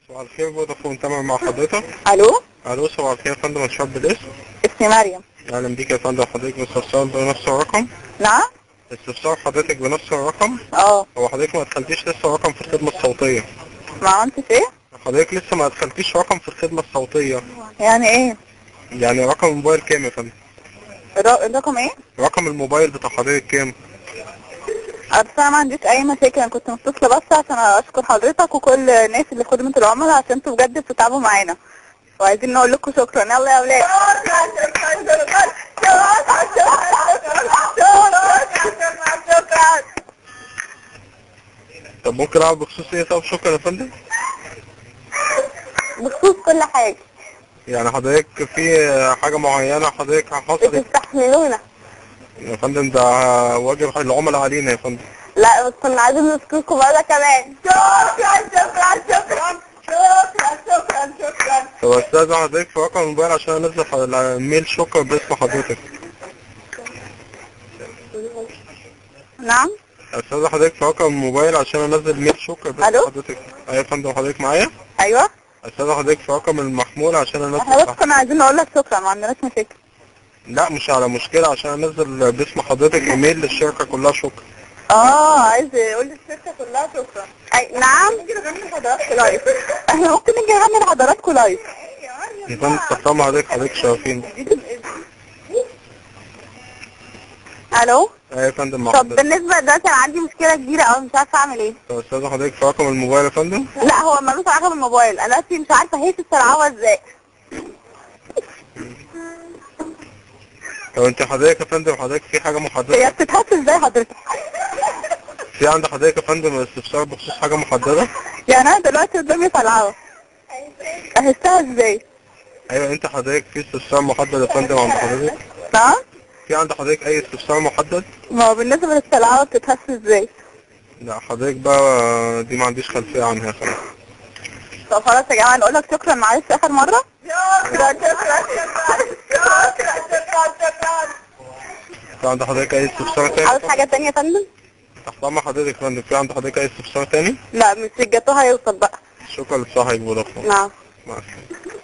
صباح الخير، فودافون تمام مع حضرتك. الو. الو، صباح الخير يا فندم، اتشرف بالاسم. اسمي مريم. اهلا بيك يا فندم، حضرتك باستفسار بنفس الرقم؟ نعم. استفسار حضرتك بنفس الرقم؟ اه. هو حضرتك ما ادخلتيش لسه رقم في الخدمة الصوتية؟ ما عملتش ايه؟ حضرتك لسه ما ادخلتيش رقم في الخدمة الصوتية. يعني ايه؟ يعني رقم الموبايل كام يا فندم؟ الرقم ايه؟ رقم الموبايل بتاع حضرتك كام؟ بس انا ما عنديش اي مشاكل، انا كنت متصله بس عشان اشكر حضرتك وكل الناس اللي في خدمه العملاء عشان انتوا بجد بتتعبوا معانا، وعايزين نقول لكم شكرا. يلا يا اولاد. طب ممكن اعرف بخصوص ايه؟ طب شكرا يا فندم. بخصوص كل حاجه. يعني حضرتك في حاجة معينة حضرتك حصلت؟ بتستحملونا. يا فندم ده واجب العملاء علينا يا فندم. لا بس كنا عايزين نشكركم بقى كمان. شكرا شكرا شكرا شكرا شكرا شكرا. طب استاذ حضرتك في رقم الموبايل عشان انزل الميل شكر باسم حضرتك. نعم. استاذ حضرتك في رقم الموبايل عشان انزل ميل شكر باسم الو. حضرتك. ايوه يا فندم، حضرتك معايا؟ ايوه. استاذ حضرتك في رقم المحمول عشان انزل. احنا بس كنا عايزين نقول لك شكرا، ما عندناش مشاكل. لا مش على مشكلة، عشان انزل باسم حضرتك ايميل للشركة كلها شكر. عايز يقول الشركه كلها شكرا. نعم. نيجي نغني لحضراتكم لايف. احنا ممكن نيجي نغني لحضراتكم لايف. يا فندم تحترم حضرتك شرفين. الو. ايوه يا فندم مع طب حضرتك. بالنسبه دلوقتي انا عندي مشكله كبيره قوي، مش عارفه اعمل ايه. طب استاذ حضرتك في رقم الموبايل يا فندم؟ لا هو ملوش علاقه بالموبايل، انا دلوقتي مش عارفه هي تسترعوها ازاي. طب انت حضرتك يا فندم حضرتك في حاجة محددة؟ هي بتتحس ازاي حضرتك؟ في عند حضرتك يا فندم استفسار بخصوص حاجة محددة؟ يعني انا دلوقتي قدامي طلعوه احسها ازاي؟ ايوه انت حضرتك في استفسار محدد يا فندم عند حضرتك؟ نعم. في عند حضرتك اي استفسار محدد؟ ما هو بالنسبه للطلعوه بتتحس ازاي؟ لا حضرتك بقى دي ما عنديش خلفية عنها خلاص. طب خلاص يا جماعه نقول لك شكرا معلش اخر مره. شكرا شكرا شكرا شكرا شكرا شكرا. في عند حضرتك اي استفسار تاني؟ عاوز حاجه تانية يا فندم؟ تحت امر حضرتك يا فندم. في عند حضرتك اي استفسار تاني؟ لا مش الجاتوه هيوصل بقى. شكرا لصاحبك فودافون. نعم. مع السلامة.